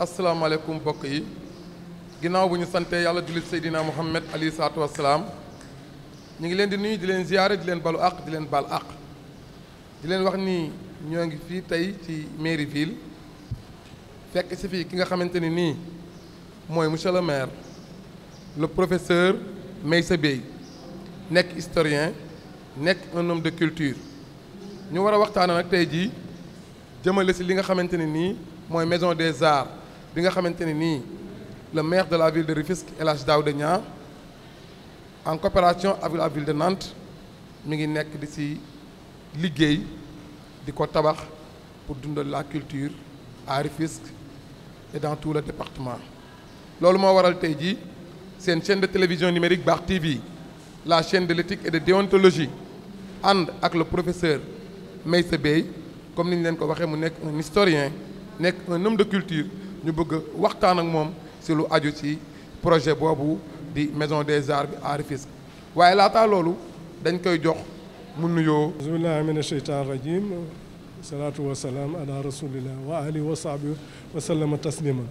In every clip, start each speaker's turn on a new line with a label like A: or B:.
A: asalaamaaleykum mbokk yi ginnaaw bu ñu santee yàlla jullit Seydina Muhammad alayhi salaatu wassalaam ñu ngi leen di nuyu di leen ziyaare di leen balu àq di leen bal àq di leen wax ni ñoo ngi fii tey ci mairie ville fekk si fii ki nga xamante ni nii mooy monsieur le maire le professeur Meissa Beye nekk historien nekk un homme de culture ñu war a waxtaana nag tey jii jëmale si li nga xamante ne nii mooy maison des arts bi nga xamante ne nii le maire de la ville de Rufisque El Hadj Daouda Niang en coopération avec la ville de Nantes mi ngi nekk di si liggéey di ko tabax pour dundal la culture à Rufisque et dans tout le département loolu moo waral tey jii seen chaîne de télévision numérique Baax TV la chaîne de l'éthique et de déontologie ànd ak le professeur Meissa Beye comme ni ñu leen ko waxee mu nekk un historien nekk un homme de culture ñu bëgg a waxtaan ak moom si lu aju ci projet boobu di maison des arts bi à Rufisque waaye laataa loolu dañ koy jox mu nuyoo.
B: bismillahi mina sheytaan rajim salaatu wasalaam ala rasulillah wa alihi wa sahbi wa sallama taslima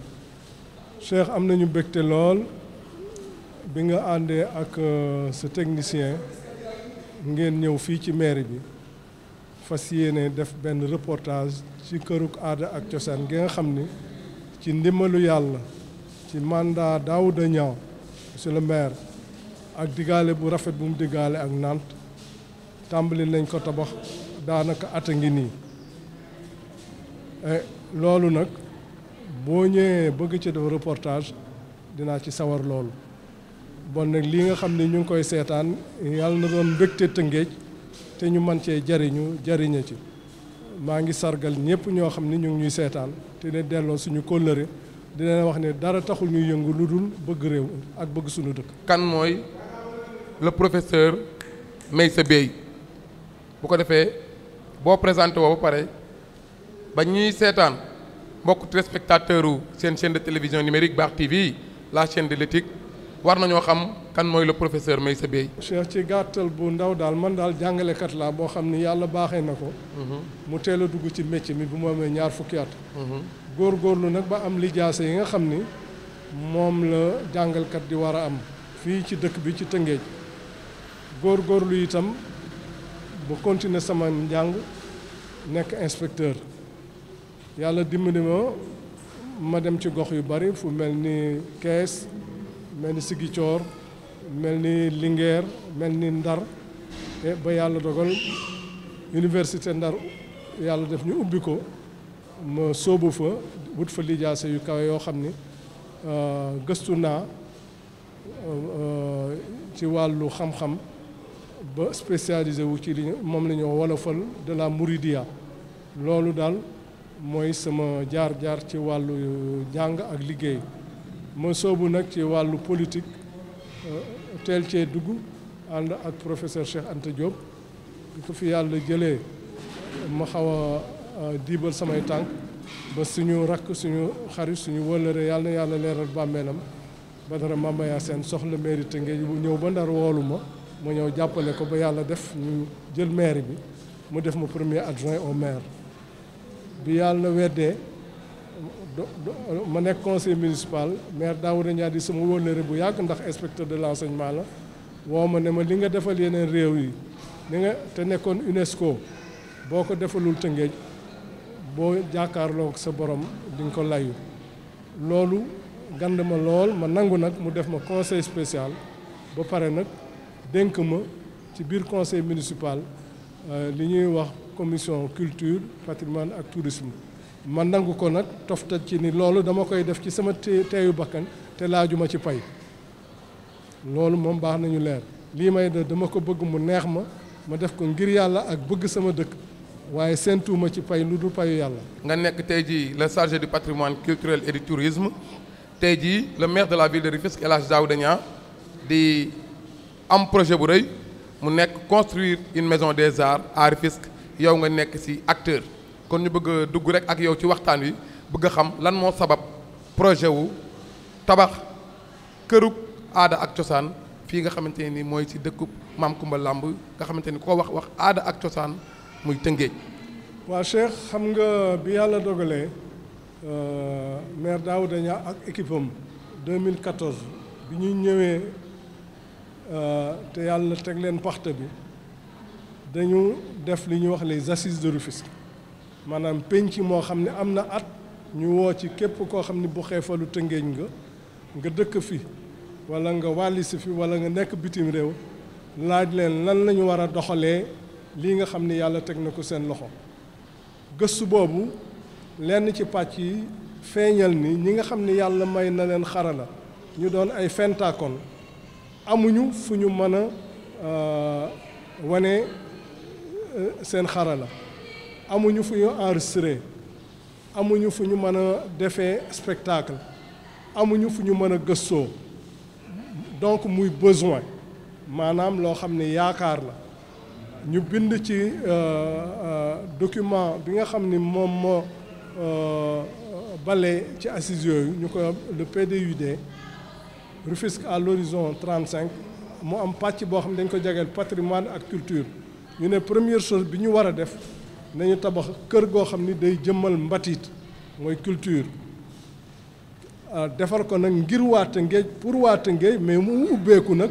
B: Cheikh am nañu bégte lool bi nga àndee ak sa technicien ngeen ñëw fii ci mairie bi fas yéene def benn reportage ci kërug aada ak cosaan gi nga xam ni ci ndimbalu yàlla ci mandat Daouda Niang monsieur le maire ak digaale bu rafet bu mu digaale ak Nantes tàmbali nañ ko tabax daanaka at a ngi nii loolu nag boo ñëwee bëgg ci def reportage dinaa ci sawar loolu bon nag lii nga xam ne ñu ngi koy seetaan yàlla na doon mbégte Tëngéej te ñu mën cee jariñe ci maa ngi sargal ñëpp ñoo xam ne ñu ngi ñuy seetaan te ne delloo suñu kóllëre di leen wax ne dara taxul ñuy yëngu lu dul bëgg réew ak bëgg suñu dëkk.
A: kan mooy le professeur Meissa Beye bu ko defee boo présenté woo ba pare ba ñuy seetaan mbokk téléspectateur u seen chaîne de télévision numérique Baax TV la chaîne de l'éthique war nañoo xam kan mooy le professeur Meissa Beye.
B: Cheikh ci gàttal bu ndaw daal man daal jàngalekat laa boo xam ni yàlla baaxee na ko. mu teel a dugg ci métier mi bu mu amee ñaar fukki at. góorgóorlu nag ba am lijaasa yi nga xam ni moom la jàngalkat di war a am fii ci dëkk bi ci Tëngéej góorgóorlu itam ba continuer sama njàng nekk inspecteur yàlla dimbali ma dem ci gox yu bari fu mel ni Kees mel ni Ziguinchor mel ni Linguère mel ni Ndar ba yàlla dogal université Ndar yàlla def ñu ubbi ko ma sóobu fa wut fa lijaasa yu kawe yoo xam ni gëstu naa ci wàllu xam-xam ba spécialisé wu ci li moom la ñu wolofal de la Mouridia loolu daal mooy sama jaar-jaar ci wàllu jàng ak liggéey ma soobu nag ci wàllu politique teel cee dugg ànd ak professeur Cheikh Anta Diop bi ko fi yàlla jëlee ma xaw a diibal samay tànk ba suñu rakk suñu xarit suñu wëllëre yàlla na yàlla leeral bàmmeelam Badara Mambaya Sène soxla mairie Tëngéej bu ñëw ba Ndar woolu ma ñëw jàppale ko ba yàlla def ñu jël maire bi mu def ma premier adjoint au maire bi yàlla weddee ma nekk conseil municipal maire Daouda Niang di sama wóllëre bu yàgg ndax inspecteur de l'enseignement la woo ma ne ma li nga defal yeneen réew yi li nga te nekkoon UNESCO boo ko defalul Tëngéej boo jàkkaarloo sa borom di nga ko layu loolu gand ma lool ma nangu nag mu def ma conseil spécial ba pare nag dénk ma ci biir conseil municipal li ñuy wax commission culture patrimoine ak tourisme ma nangu ko nag toftal ci ni loolu dama koy def ci sama teeyu bakkan te laajuma ci pay loolu moom baax nañu leer lii may dama ko bëgg mu neex ma def ko ngir yàlla ak bëgg sama dëkk waaye seentuuma ci pay lu dul payu yàlla.
A: nga nekk tey jii le chargé du patrimoine culturel et du tourisme tey jii le maire de la ville de Rufisque El Hadj Daouda Niang di am projet bu rëy mu nekk construire une maison des arts à Rufisque yow nga nekk ci acteur kon ñu bëgg a dugg rek ak yow ci waxtaan wi bëgg a xam lan moo sabab projet wu tabax kërug aada ak cosaan fii nga xamante ne ni mooy ci dëkkub Maam Kumba Lamb nga xamante ni koo wax aada ak cosaan muy Tëngéej.
B: waa Cheikh xam nga bi yàlla dogalee maire Daouda Niang ak équipe am 2014 bi ñuy ñëwee te yàlla teg leen paxte bi dañu def li ñuy wax les assises de Rufisque maanaam penc moo xam ne am na at ñu woo ci képp koo xam ne bu xeefalu Tëngéej nga dëkk fi wala nga wàllisi fi wala nga nekk bitim réew laaj leen lan la ñu war a doxalee lii nga xam ne yàlla teg na ko seen loxo gëstu boobu lenn ci pàcc yi feeñal ni ñi nga xam ne yàlla may na leen xarala ñu doon ay fentaakoon amuñu fu ñu mën a wane seen xarala amuñu fu ñu enregistré amuñu fu ñu mën a defee spectacle amuñu fu ñu mën a gëstoo donc muy besoin maanaam loo xam ne yaakaar la ñu bind ci document bi nga xam ni moom moo bale ci assises yooyu ñu ko le PDUD Rufisque à l'horizon 35 mu am pàcc boo xam ne dañ ko jageel patrimoine ak culture ñu ne première chose bi ñu war a def nañu tabax kër goo xam ni day jëmmal mbatit mooy culture defar ko nag ngir waa Tëngéej pour waa Tëngéej mais mu ubbeeku nag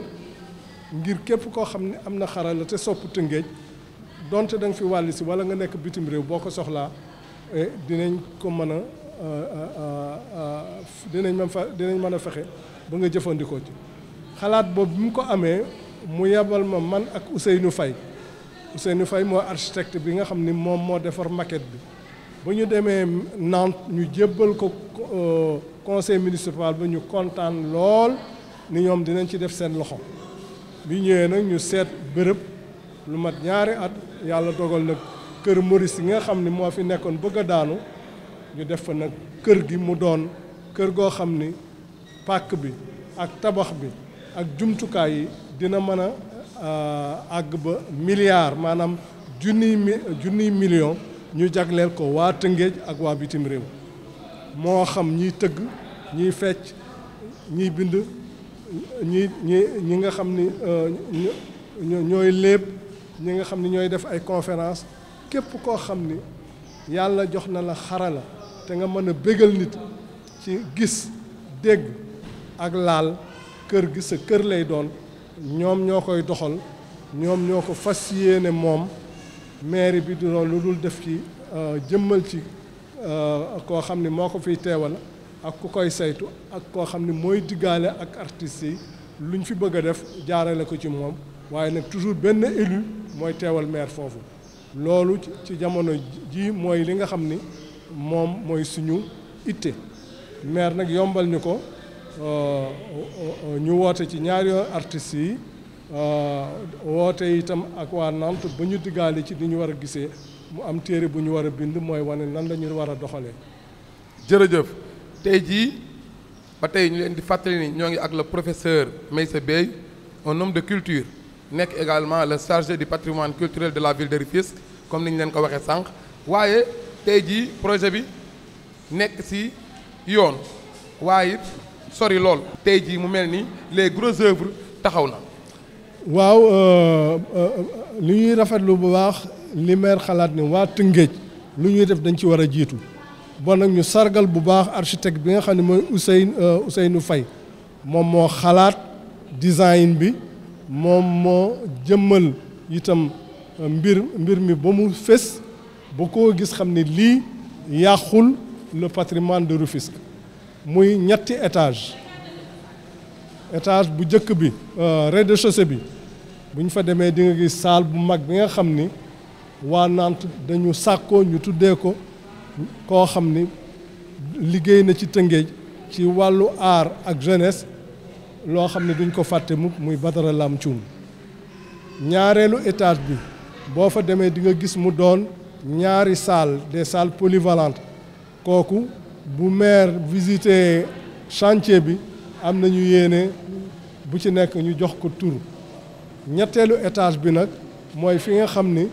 B: ngir képp koo xam ne am na xarala te sopp Tëngéej donte da nga fi wàlli si wala nga nekk bitim réew boo ko soxlaa dinañ ko mën a dinañ mën a fexe ba nga jëfandikoo ci xalaat boobu bi mu ko amee mu yebal ma man ak Ousseynou Faye moo architecte bi nga xam ni moom moo defar maquette bi ba ñu demee Nantes ñu jébbal ko conseil municipal ba ñu kontaan lool ni ñoom dinañ ci def seen loxo bi ñëwee nag ñu seet bërëb lu mat ñaari at yàlla dogal nag kër Maurice yi nga xam ni moo fi nekkoon bëgg a daanu ñu def fa nag kër gi mu doon kër goo xam ni pàkk bi ak tabax bi ak jumtukaay yi dina mën a àgg ba milliard maanaam junniy million ñu jagleel ko waa Tëngéej ak waa bitim réew moo xam ñiy tëgg ñiy fecc ñiy bind ñi nga xam ni ñooy léeb ñi nga xam ni ñooy def ay conférence képp koo xam ni yàlla jox na la xarala te nga mën a bégal nit ci gis dégg ak laal kër gi sa kër lay doon ñoom ñoo koy doxal ñoom ñoo ko fas yéene moom mairie bi du doon lu dul def ci jëmmal ci koo xam ni moo ko fiy teewal ak ku koy saytu ak koo xam ni mooy diggaale ak artistes yi luñ fi bëgg a def jaarale ko ci moom waaye nag toujours benn élu mooy teewal maire foofu loolu ci jamono ji mooy li nga xam ni moom mooy suñu itte maire nag yombal ñu ko ñu woote ci ñaari artistes yi woote itam ak waa Nantes ba ñu diggaale ci ni ñu war a gisee mu am téere bu ñu war a bind mooy wane nan la ñu war a doxalee.
A: jërëjëf tey jii ba tey ñu leen di fàttali ni ñoo ngi ak le professeur Meïssa Beye un homme de culture nekk également le chargé du patrimoine culturel de la ville de Rufisque comme ni ñu leen ko waxee sànq waaye tey jii projet bi nekk ci yoon waaye sori lool tey jii mu mel ni les grosses œuvres taxaw na.
B: waaw li ñuy rafetlu bu baax li maire xalaat ni waa Tëngéej lu ñuy def dañ ci war a jiitu bon nag ñu sargal bu baax architecte bi nga xam ne mooy Ousseynou Faye moom moo xalaat design bi moom moo jëmmal itam mbir mi ba mu fés ba koo gis xam ne lii yàqul le patrimoine de Rufisque muy ñetti étage bu njëkk bi rez-de-chaussée bi bu ñu fa demee di nga gis salle bu mag bi nga xam ni waa Nantes dañu sàkkoo ñu tuddee ko koo xam ni liggéey na ci Tëngéej ci wàllu art ak jeunesse loo xam ne duñ ko fàtte mukk muy Badara Lam Thioune ñaareelu étage bi boo fa demee di nga gis mu doon ñaari salle des salles polyvalentes kooku bu maire visité chantier bi am nañu yéene bu ci nekk ñu jox ko tur ñetteelu étage bi nag mooy fi nga xam ni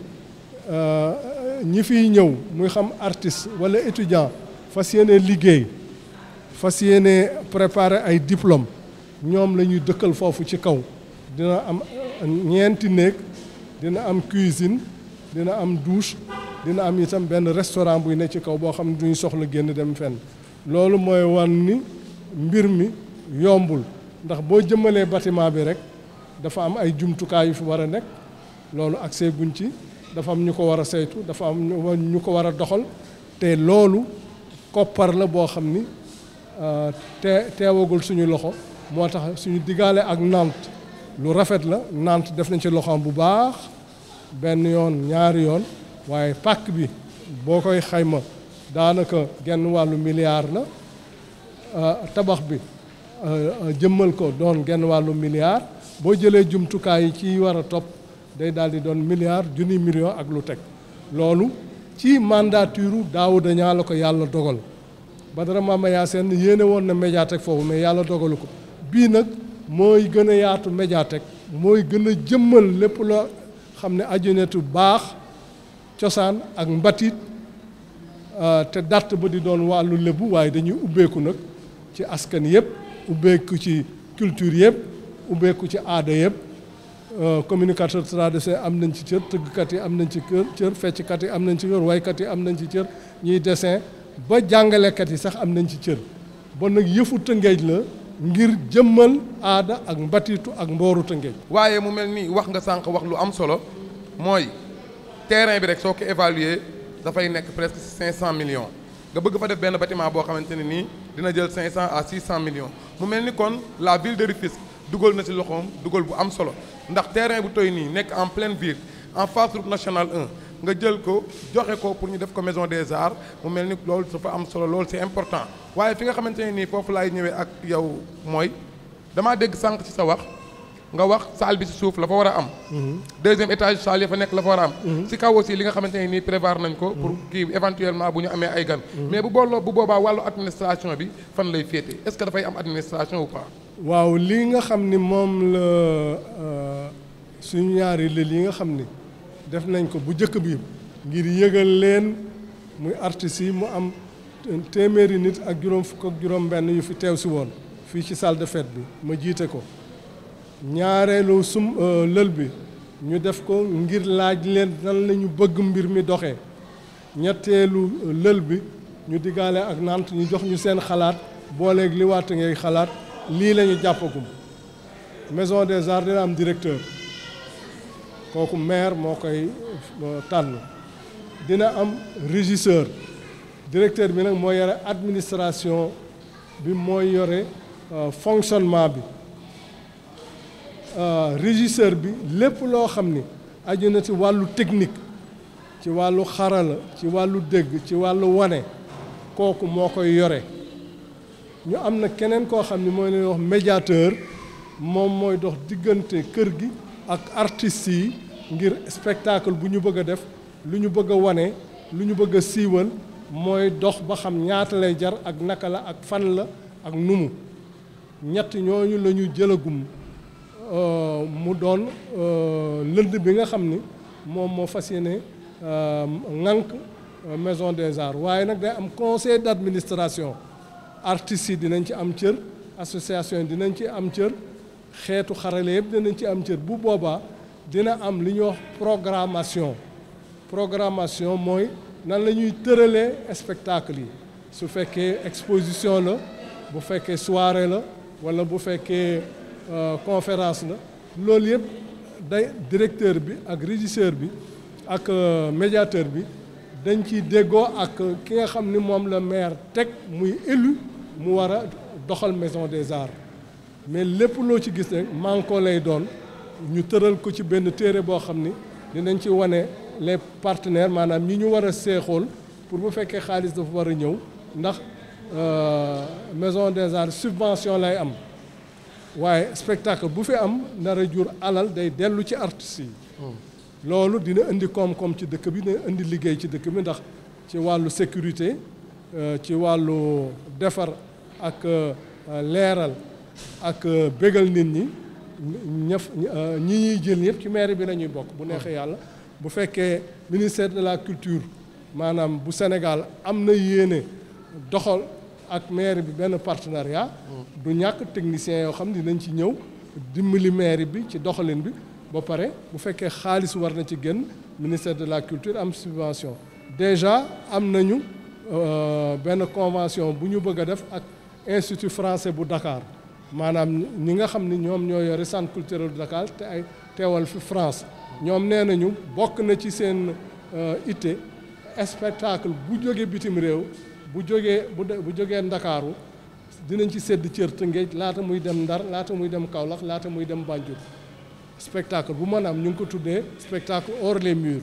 B: ñi fiy ñëw muy xam artiste wala étudiant fas yéene liggéey fas yéene préparer ay diplôme ñoom la ñuy dëkkal foofu ci kaw dina am ñeenti néeg dina am cuisine dina am douche dina am itam benn restaurant buy ne ci kaw boo xam ne duñu soxla génn dem fenn loolu mooy wan ni mbir mi yombul ndax boo jëmmalee bâtiment bi rek dafa am ay jumtukaay yu fi war a nekk loolu accès guñ ci dafa am ñu ko war a saytu dafa am ñu ko war a doxal te loolu koppar la boo xam ni teewagul suñu loxo moo tax suñu diggaale ak Nantes lu rafet la Nantes def nañ ci loxoom bu baax benn yoon ñaari yoon waaye pàkk bi boo koy xayma daanaka genn wàllu milliard la tabax bi jëmmal ko doon genn wàllu milliard boo jëlee jumtukaay yi ci war a topp day daal di doon milliard junni million ak lu teg loolu ci mandature Daouda Niang la ko yàlla dogal Badara Mama Yacine yéene woon na médiathèque foofu mais yàlla dogalu ko bii nag mooy gën a yaatu médiathèque mooy gën a jëmmal lépp la xam ne ajunetu baax cosaan ak mbatit te dàtt ba di doon wàllu lébu waaye dañuy ubbeeku nag ci askan yëpp ubbeeku ci culture yëpp ubbeeku ci aada yëpp communicateur traditionnel am nañ ci cër tëggkat yi am nañ ci cër fecckat yi am nañ ci cër waykat yi am nañ ci cër ñuy dessin ba jàngalekat yi sax am nañ ci cër bon nag yëfu Tëngéej la ngir jëmmal aada ak mbatitu ak mbooru Tëngéej.
A: waaye mu mel ni wax nga sànq wax lu am solo mooy terrain bi rek soo ko évaluer dafay nekk presque 500 millions nga bëgg fa def benn bâtiment boo xamante ne nii dina jël 500 à 600 millions mu mel ni kon la ville de Rufisque dugal na ci loxoom dugal bu am solo ndax terrain bu toy nii nekk en pleine ville en face route nationale 1 nga jël ko joxe ko pour ñu def ko maison des arts mu mel ni loolu dafa am solo loolu c'est important waaye fi nga xamante ne nii foofu laay ñëwee ak yow mooy damaa dégg sànq ci sa wax nga wax salle bi ci suuf la fa war a am. deuxième étage salle yi fa nekk la fa war a am. ci kaw aussi li nga xamante ne nii prévoir nañ ko. pour kii éventuellement bu ñu amee ay gan. mais bu boobaa wàllu administration bi fan lay féete est-ce que dafay am administration ou pas.
B: waaw li nga xam ni moom la suñu ñaari lël yi nga xam ni def nañ ko bu njëkk bi ngir yëgal leen muy artistes yi mu am téeméeri nit ak juróom fukk ak juróom benn yu fi teew si woon fii ci salle de fête bi ma jiite ko. ñaareelu lël bi ñu def ko ngir laaj leen nan la ñu bëgg mbir mi doxee ñetteelu lël bi ñu diggaale ak Nantes ñu jox ñu seen xalaat booleeg li waat ngay xalaat lii la ñu jàppagum maison des arts dina am directeur kooku maire moo koy tànn dina am régisseur directeur bi nag moo yore administration bi mooy yore fonctionnement bi régisseur bi lépp loo xam ni aju na ci wàllu technique ci wàllu xarala ci wàllu dégg ci wàllu wane kooku moo koy yore ñu am na keneen koo xam ni mooy leen wax médiateur moom mooy dox diggante kër gi ak artistes yi ngir spectacle bu ñu bëgg a def lu ñu bëgg a wane lu ñu bëgg a siiwal mooy dox ba xam ñaata lay jar ak naka la ak fan la ak numu ñett ñooñu la ñu jëlagum mu doon lënd bi nga xam ni moom moo fas yéene ŋànk maison des arts waaye nag day am conseil d'administration artistes yi dinañ ci am cër association yi dinañ ci am cër xeetu xarale yëpp dinañ ci am cër bu boobaa dina am li ñuy wax programmation mooy nan la ñuy tëralee spectacle yi su fekkee exposition la bu fekkee soirée la walla bu fekkee conférence la loolu yëpp day directeur bi ak régisseur bi ak médiateur bi dañ ciy déggoo ak ki nga xam ni moom la maire teg muy élu mu war a doxal maison des arts mais lépp loo ci gis rek manko lay doon ñu tëral ko ci benn téere boo xam ni dinañ ci wane les partenaires maanaam ñi ñu war a seexool pour bu fekkee xaalis dafa war a ñëw ndax maison des arts subvention lay am waaye spectacle bu fi am nar a jur alal day dellu ci artistes yi loolu dina indi koom-koom ci dëkk bi dina indi liggéey ci dëkk bi ndax ci wàllu sécurité ci wàllu defar ak leeral ak bégal nit ñi ñi ñuy jël yëpp ci mairie bi la ñuy bokk bu neexee yàlla bu fekkee ministère de la culture maanaam bu Sénégal am na yéene doxal ak mairie bi benn partenariat du ñàkk technicien yoo xam ne dinañ ci ñëw dimbali mairie bi ci doxalin bi ba pare bu fekkee xaalis war na ci génn ministère de la culture am subvention déjà am nañu benn convention bu ñu bëgg a def ak Institut français bu Dakar maanaam ñi nga xam ni ñoom ñoo yore centre culturel bu Dakar te ay teewal fi France ñoom nee nañu bokk na ci seen itte spectacle bu jógee bitim réew bu jógee Ndakaaru dinañ ci sédd cër Tëngéej laata muy dem Ndar laata muy dem Kaolack laata muy dem Banjul spectacle bu mën a am ñu ngi ko tuddee spectacle hors les murs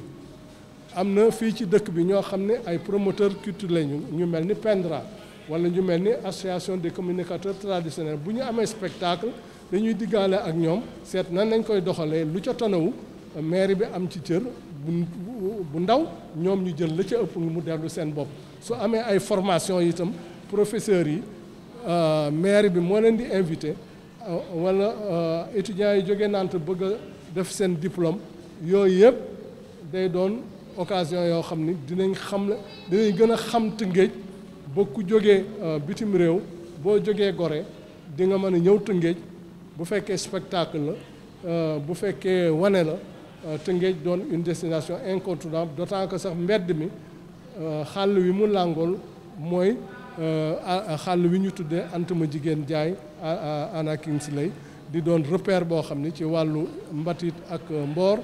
B: am na fii ci dëkk bi ñoo xam ne ay promoteurs culturels ñu mel ni Pendra wala ñu mel ni association des communicateurs traditionnels bu ñu amee spectacle dañuy diggaale ak ñoom seet nan lañ koy doxalee lu ca tanawu mairie bi am ci cër bu ndaw ñoom ñu jël la ca ëpp mu dellu seen bopp su amee ay formation itam professeurs yi mairie bi moo leen di invité wala étudiants yi jógee Nantes bëgg a def seen diplôme yooyu yëpp day doon occasion yoo xam ni dinañ gën a xam Tëngéej ba ku jógee bitim réew boo jógee Gorée di nga mën a ñëw Tëngéej bu fekkee spectacle la bu fekkee wane la Tëngéej doon une destination incontournable d'autant que sax mbedd mi xàll wi mu làngool mooy xàll wi ñu tuddee Antuma Jigéen Jaay Anna Kingsley di doon repère boo xam ni ci wàllu mbatit ak mboor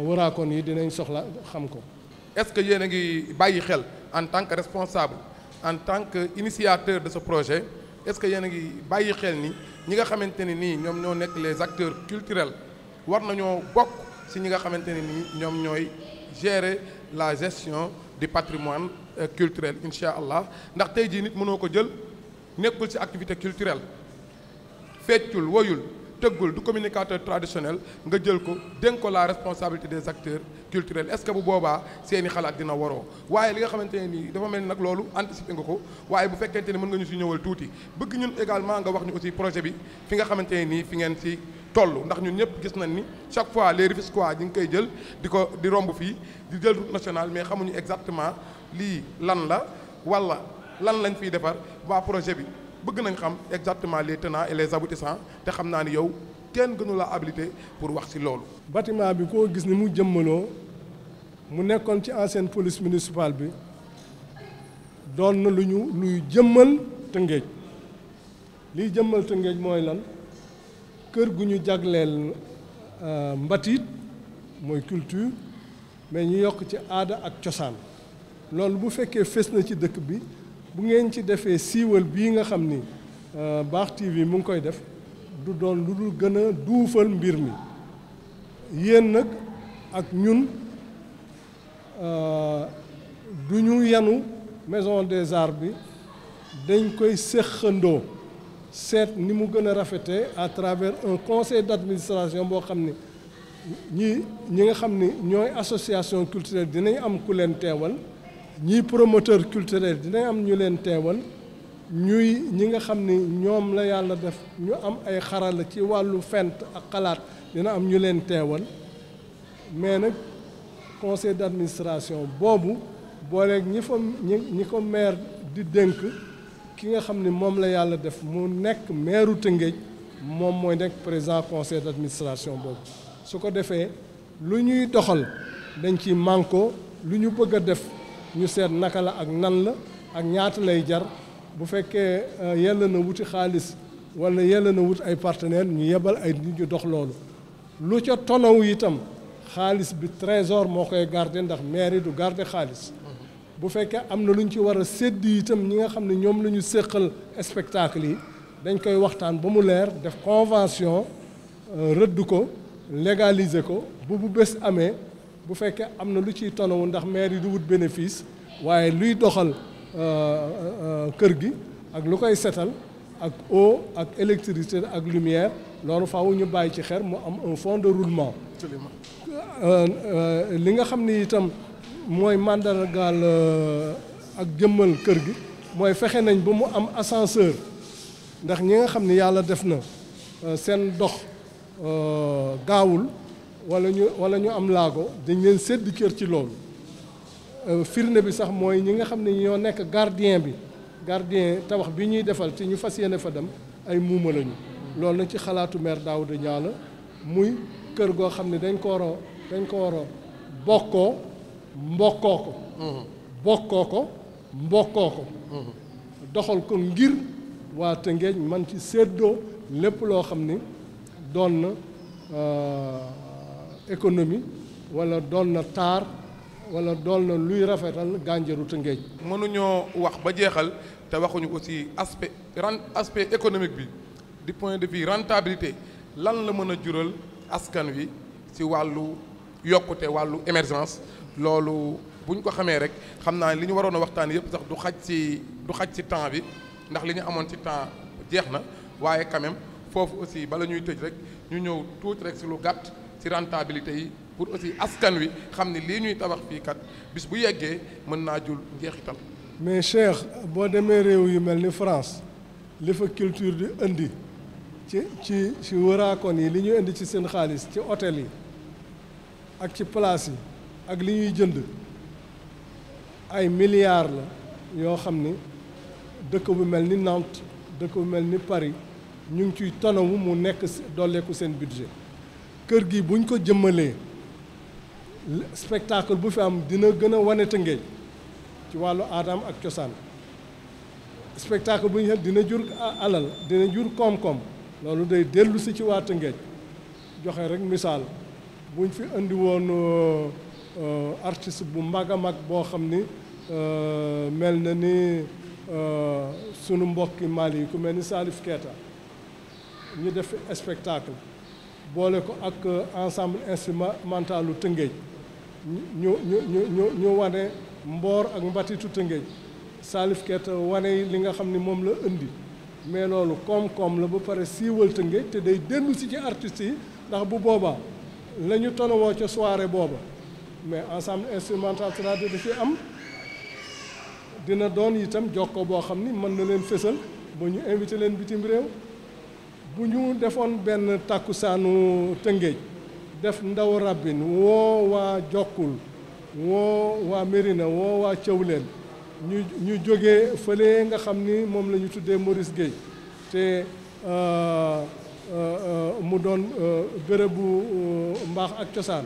B: waraakoon yi dinañ soxla xam ko.
A: Est-ce que yéen a ngi bàyyi xel en tant que responsable en tant que initiateur de ce projet est-ce que yéen a ngi bàyyi xel ni ñi nga xamante ne nii ñoom ñoo nekk les acteurs culturels war nañoo bokk ci ñi nga xamante ne nii ñoom ñooy gérer la gestion du patrimoine culturel incha allah ndax tey jii nit mënoo ko jël nekkul ci activité culturelle feccul woyul tëggul du communicateur traditionnel nga jël ko dénk ko la responsabilité des acteurs culturels est-ce que bu boobaa seeni xalaat dina waroo waaye li nga xamante ne nii dafa mel ni nag loolu anticiper nga ko waaye bu fekkente ne mën nga ñu ci ñëwal tuuti bëgg ñun également nga wax ñu aussi projet bi fi nga xamante ne nii fi ngeen ci toll ndax ñun ñëpp gis nañ ni chaque fois les Rufisquois ñi ngi koy jël di romb fii di jël route nationale mais xamuñu exactement lii lan la wala lan lañ fiy defar waa projet bi bëgg nañ xam exactement les tenants et les aboutissants te xam naa ni yow kenn gënu la habilité pour wax ci loolu.
B: bâtiment bi koo gis ni mu jëmmaloo mu nekkoon ci ancienne police municipale bi doon na luy jëmmal Tëngéej liy jëmmal Tëngéej mooy lan kër gu ñu jagleel mbatit mooy culture mais ñu yokk ci aada ak cosaan loolu bu fekkee fes na ci dëkk bi. bu ngeen ci defee siiwal bii nga xam ni Baax TV mu ngi koy def du doon lu dul gën a duufal mbir mi yéen nag ak ñun du ñu yanu maison des arts bi dañ koy séqandoo seet ni mu gën a rafetee à travers un conseil d'administration boo xam ni ñi nga xam ni ñooy association culturelle dinañ am ku leen teewal ñii promoteur culturel dinañ am ñu leen teewal ñi nga xam ni ñoom la yàlla def ñu am ay xarala ci wàllu fent ak xalaat dina am ñu leen teewal mais nag conseil d'administration boobu booleeg ñi ko maire di dénk ki nga xam ni moom la yàlla def mu nekk maireu Tëngéej moom mooy nekk président conseil d'administration boobu su ko defee lu ñuy doxal dañ ci manko lu ñu bëgg a def ñu seet naka la ak nan la ak ñaata lay jar bu fekkee yella na wuti xaalis wala yella na wut ay partenaires ñu yebal ay nit ñu dox loolu lu ca tonaw itam xaalis bi trésor moo koy garder ndax mairie du garder xaalis bu fekkee am na lu ñu ci war a sédd itam ñi nga xam ne ñoom la ñu séqal spectacle yi dañ koy waxtaan ba mu leer def convention rëdd ko légaliser ko bu bés amee bu fekkee am na lu ciy tonawu ndax maire yi du wut bénéfice waaye luy doxal kër gi ak lu koy setal ak eau ak électricité ak lumière loolu faaw ñu bàyyi ci xel mu am un fond de roulement. li nga xam ni itam mooy màndargaal ak jëmmal kër gi mooy fexe nañ ba mu am ascenseur ndax ñi nga xam ni yàlla def na seen dox gaawul wala ñu am laago dañ leen sédd cër ci loolu firnde bi sax mooy ñi nga xam ne ñoo nekk gardien tabax bi ñuy defal te ñu fas yéene fa dem ay muuma lañu loolu nag ci xalaatu maire Daouda Niang la muy kër goo xam ne dañ ko war a bokkoo ko mbokkoo ko doxal ko ngir waa Tëngéej man ci séddoo lépp loo xam ni doon na économie wala doon na taar wala doon na luy rafetal gànjaru Tëngéej.
A: mënuñoo wax ba jeexal te waxuñu aussi aspect économique bi du point de vue rentabilité lan la mën a jural askan wi ci wàllu yokkute wàllu émergence loolu buñ ko xamee rek xam naa li ñu waroon a waxtaan yëpp sax du xaj ci temps bi ndax li ñu amoon ci temps jeex na waaye quand même foofu aussi bala ñuy tëj rek ñu ñëw tuuti rek ci lu gàtt ci rentabilité yi pour aussi askan wi xam ni lii ñuy tabax fii kat bis bu yeggee mën naa jul njeexital.
B: mais Cheikh boo demee réew yu mel ni France li fa culture di indi ci wëraakoon yi li ñuy indi ci seen xaalis ci hôtel yi ak ci place yi ak li ñuy jënd ay milliards la yoo xam ni dëkk bu mel ni Nantes dëkk bu mel ni Paris ñu ngi ciy tonawu mu nekk dolleeku seen budget kër gi buñ ko jëmmalee spectacle bu fi am dina gën a wane Tëngéej ci wàllu aadam ak cosaan spectacle bu ñu dina jur alal dina jur koom-koom loolu day dellu si ci waa Tëngéej joxe rek misaal buñ fi indi woon artiste bu mag a mag boo xam ni mel na ni sunu mbokki Mali yi ku mel ni Salif Keita ñu def spectacle boole ko ak ensemble instrumentalu Tëngéej ñu wane mboor ak mbatitu Tëngéej Salif Keita wane li nga xam ni moom la indi mais loolu koom-koom la ba pare siiwal Tëngéej te day dellu si ci artistes yi ndax bu boobaa la ñu tonawoo ca soirée booba mais ensemble instrumental c'est-à-dire da ci am dina doon itam jokko boo xam ni mën na leen fësal ba ñu invité leen bitim réew bu ñu defoon benn tàkkusaanu Tëngéej def ndaw rabbin woo waa Jokkul woo waa Mérina woo waa Thiawlène ñu jógee fële nga xam ni moom la ñu tuddee Maurice Guèye te mu doon bérébu mbaax ak cosaan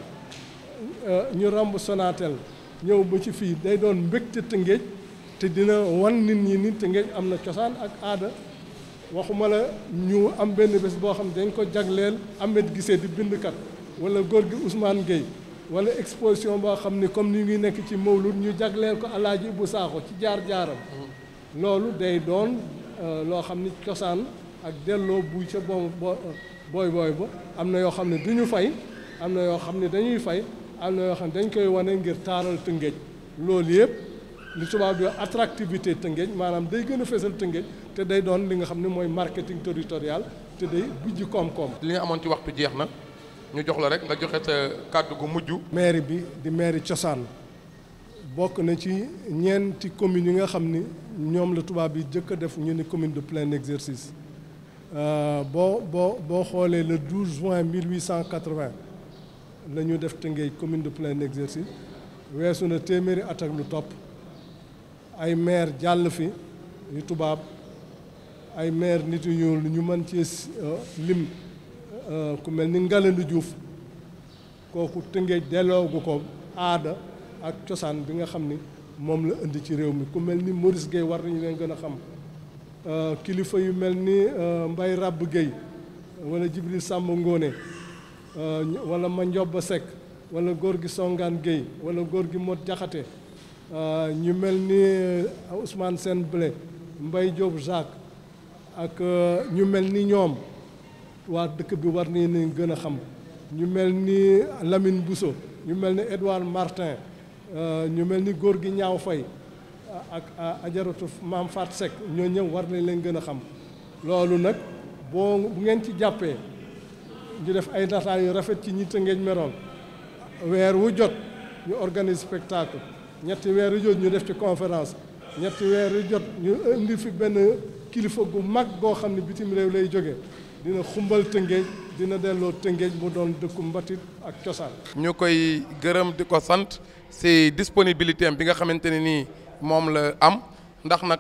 B: ñu romb Sonatel ñëw ba ci fii day doon mbégte Tëngéej te dina wan nit ñi ni Tëngéej am na cosaan ak aada waxuma la ñu am benn bés boo xam ne dañ ko jagleel Ahmed Guissé di bindkat wala góor gi Ousmane Gueye wala exposition boo xam ni comme ni ngi nekk ci Mawlud ñu jagleel ko Alaaji Ibu Saaxo ci jaar-jaaram loolu day doon loo xam ni cosaan ak delloo buy ca booy ba am na yoo xam ne du ñu fay am na yoo xam ne dañuy fay am na yoo xam ne dañ koy wane ngir taaral Tëngéej loolu yëpp li tubaab bi attractivité Tëngéej maanaam day gën a feesal Tëngéej te day doon li nga xam ne mooy marketing territorial te day bujj koom-koom.
A: li nga amoon ci waxtu jeex na ñu jox la rek nga joxe sa kàddu gu mujj.
B: mairie bi di mairie cosaan bokk na ci ñeenti communes yi nga xam ni ñoom la tubaab bi jëkk a def ñu ni commune de plein exercice boo xoolee le 12 juin 1880 la ñu def Tëngéej commune de plein exercice weesu na téeméeri at ak lu topp ay maire jàll fi yu tubaab ay maire nit yu ñuul ñu mën ci lim ku mel ni Ngalandou Diouf kooku Tëngéej delloogu ko aada ak cosaan bi nga xam ni moom la indi ci réew mi ku mel ni Maurice Guèye war nañu leen gën a xam kilifa yu mel ni Mbay Rabb Guèye wala Jibril Sàmb Ngóone wala Mandioba Seck wala góor gi Songaan Guèye wala góor gi Mot Jaxate ñu mel ni Ousmane Sène Blé Mbay Diop Jacques ak ñu mel ni ñoom waa dëkk bi war nañu leen gën a xam ñu mel ni Lamine Bousso ñu mel ni Edouard Martin ñu mel ni góor gi Ñaaw Fay ak ajaratu Maam Faat Seck ñoo ñëw war nañ leen gën a xam loolu nag bu ngeen ci jàppee ñu def ay nataal yu rafet ci ñi Tëngéej meroon weer wu jot ñu organise spectacle ñetti weer yu jot ñu def ci conférence ñetti weer yu jot ñu indi fi benn kilifa gu mag goo xam ne bitim réew lay jóge dina xumbal Tëngéej dina delloo Tëngéej mu doon dëkku mbatit ak cosaan. ñu
A: koy gërëm di ko sant ci disponibilité am bi nga xamante ne nii moom la am ndax nag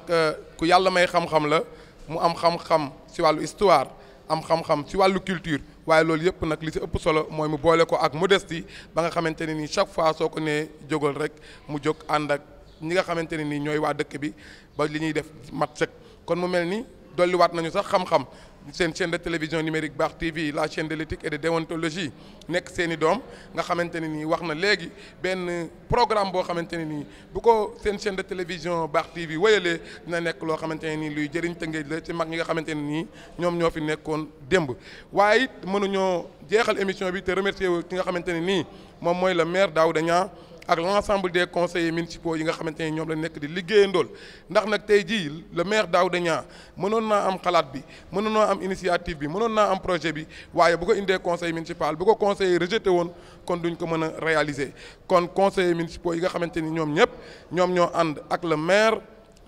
A: ku yàlla may xam-xam la mu am xam-xam ci wàllu histoire am xam-xam ci wàllu culture waaye loolu yëpp nag li ci ëpp solo mooy mu boole ko ak modestie ba nga xamante ne nii chaque fois soo ko nee jógal rek mu jóg ànd ak ñi nga xamante ne nii ñooy waa dëkk bi ba li ñuy def mat sëkk kon mu mel ni dolliwaat nañu sax xam-xam seen chaîne de télévision numérique Bakh TV la chaîne de l'éthique et de déontologie nekk seeni doom nga xamante ne nii wax na léegi benn programme boo xamante ne nii bu ko seen chaîne de télévision Bakh TV wéyalee dina nekk loo xamante ne nii luy jëriñ Tëngéej la ci mag ñi nga xamante ne nii ñoom ñoo fi nekkoon démb waaye it mënuñoo jeexal émission bi te remercier wu ki nga xamante ne nii moom mooy le maire Daouda Niang ak l'ensemble des conseillers municipaux yi nga xamante ne ñoom la nekk di liggéeyandool ndax nag tey jii le maire Daouda Niang mënoon naa am xalaat bi mënoon naa am initiative bi mënoon naa am projet bi waaye bu ko indee conseil municipal bu ko conseiller rejeté woon kon duñ ko mën a réaliser kon conseillers municipaux yi nga xamante ni ñoom ñëpp ñoom ñoo ànd ak le maire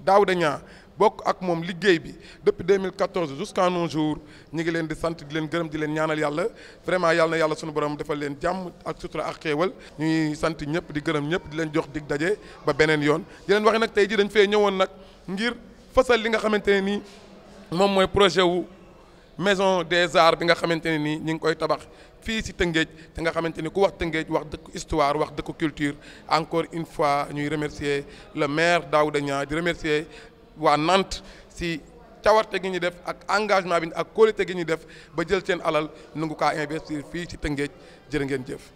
A: Daouda Niang bokk ak moom liggéey bi depuis 2014 jusqu'à nos jours ñi ngi leen di sant di leen gërëm di leen ñaanal yàlla vraiment yàlla na yàlla sunu borom defal leen jàmm ak sutura ak xéewal ñuy sant ñëpp di gërëm ñëpp di leen jox dig daje ba beneen yoon di leen wax nag tey jii dañ fee ñëwoon nag ngir fësal li nga xamante ne nii moom mooy projet wu maison des arts bi nga xamante ne nii ñi ngi koy tabax fii ci Tëngéej te nga xamante ni ku wax Tëngéej wax dëkk histoire wax dëkk culture encore une fois ñuy remercier le maire Daouda Niang di remercier waa Nantes si cawarte gi ñu def ak engagement bi ak qualité gi ñu def ba jël seen alal nu ngu kaa investir fii ci Tëngéej jërë ngeen jëf